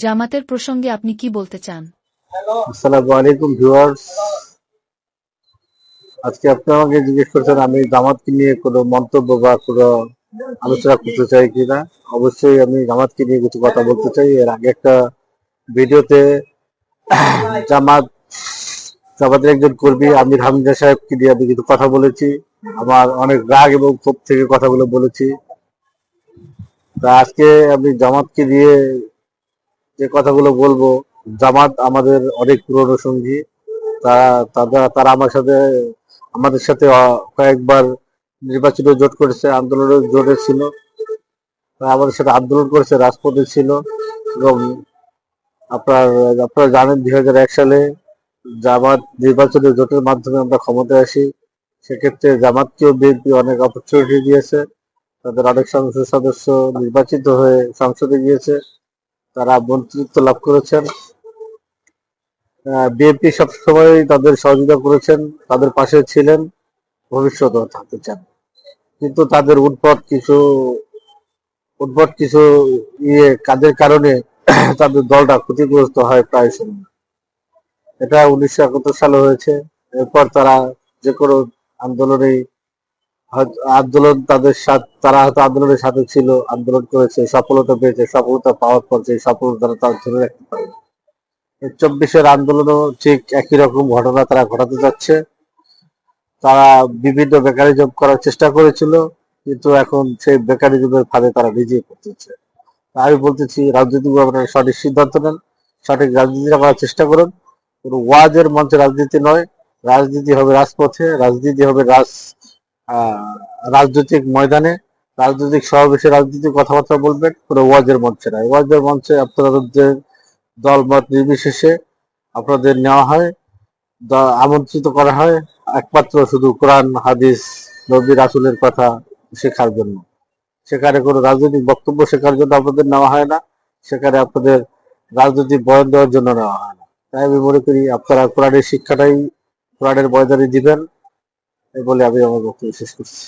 জামাতের প্রসঙ্গে আপনি কি বলতে চান? আসসালামু আলাইকুম ভিউয়ার্স। আজকে আপনি আমাকে জিজ্ঞেস করছেন আমি জামাতকে নিয়ে কোনো মন্তব্য বা কোনো আলোচনা করতে চাই কিনা। অবশ্যই আমি জামাতকে নিয়ে কিছু কথা বলতে চাই। এর আগে একটা ভিডিওতে জামাত জামাতের একজন কর্মী আমির হামজা সাহেবকে নিয়ে আমি কিছু কথা বলেছি। আমার অনেক রাগ এবং ক্ষোভ থেকে কথাগুলো বলেছি। তা আজকে আমি জামাতকে নিয়ে যে কথাগুলো বলবো, জামাত আমাদের অনেক পুরনো সঙ্গী। তারা আমাদের সাথে কয়েকবার নির্বাচনে জোট করেছে, আন্দোলনের জোটে ছিল। তারা আমাদের সাথে আন্দোলন করেছে, রাজপথে ছিল। এবং আপনার আপনারা জানেন 2001 সালে জামাত নির্বাচনে জোটের মাধ্যমে আমরা ক্ষমতায় আসি। সেক্ষেত্রে জামাতকেও বিএনপি অনেক অপরচুনিটি দিয়েছে। তাদের অনেক সংসদ সদস্য নির্বাচিত হয়ে সংসদে গিয়েছে, তারা মন্ত্রিত্ব লাভ করেছেন। বিএনপি সবসময় তাদের সহযোগিতা করেছেন, তাদের পাশে ছিলেন, ভবিষ্যতেও থাকতে চান। কিন্তু তাদের উদ্ভট কিছু কাজের কারণে তাদের দলটা ক্ষতিগ্রস্ত হয় প্রায় সময়। এটা 1971 সালে হয়েছে। এরপর তারা যে কোনো আন্দোলনে তারা হয়তো আন্দোলনের সাথে ছিল, আন্দোলন করেছে, সফলতা পেয়েছে, সফলতা পাওয়ার পর সেই সফলতা তারা ধরে রাখতে পারে। 24-এর আন্দোলনও ঠিক একই রকম ঘটনা তারা ঘটাতে যাচ্ছে। তারা বিভিন্ন মেকানিজম করার চেষ্টা করেছিল, কিন্তু এখন সেই মেকানিজমের ফাঁদে তারা নিজেই পড়তেছে। আমি বলতেছি, রাজনৈতিক আপনারা সঠিক সিদ্ধান্ত নেন, সঠিক রাজনীতি করার চেষ্টা করুন। কোনো ওয়াজের মঞ্চে রাজনীতি নয়, রাজনীতি হবে রাজপথে, রাজনীতি হবে রাজনৈতিক ময়দানে, রাজনৈতিক সমাবেশে রাজনীতির কথাবার্তা বলবেন, কোনো ওয়াজের মঞ্চে নয়। ওয়াজের মঞ্চে আপনাদের দলমত নির্বিশেষে আপনাদের নেওয়া হয়, আমন্ত্রিত করা হয় একমাত্র শুধু কোরআন হাদিস নবী রাসূলের কথা শেখার জন্য। সেখানে কোনো রাজনৈতিক বক্তব্য শেখার জন্য আপনাদের নেওয়া হয় না, সেখানে আপনাদের রাজনৈতিক বয়ান দেওয়ার জন্য নেওয়া হয় না। তাই আমি মনে করি আপনারা কোরআনের শিক্ষাটাই কোরআনের ময়দানে দিবেন, এই বলে আমি আমার বক্তব্য শেষ করছি।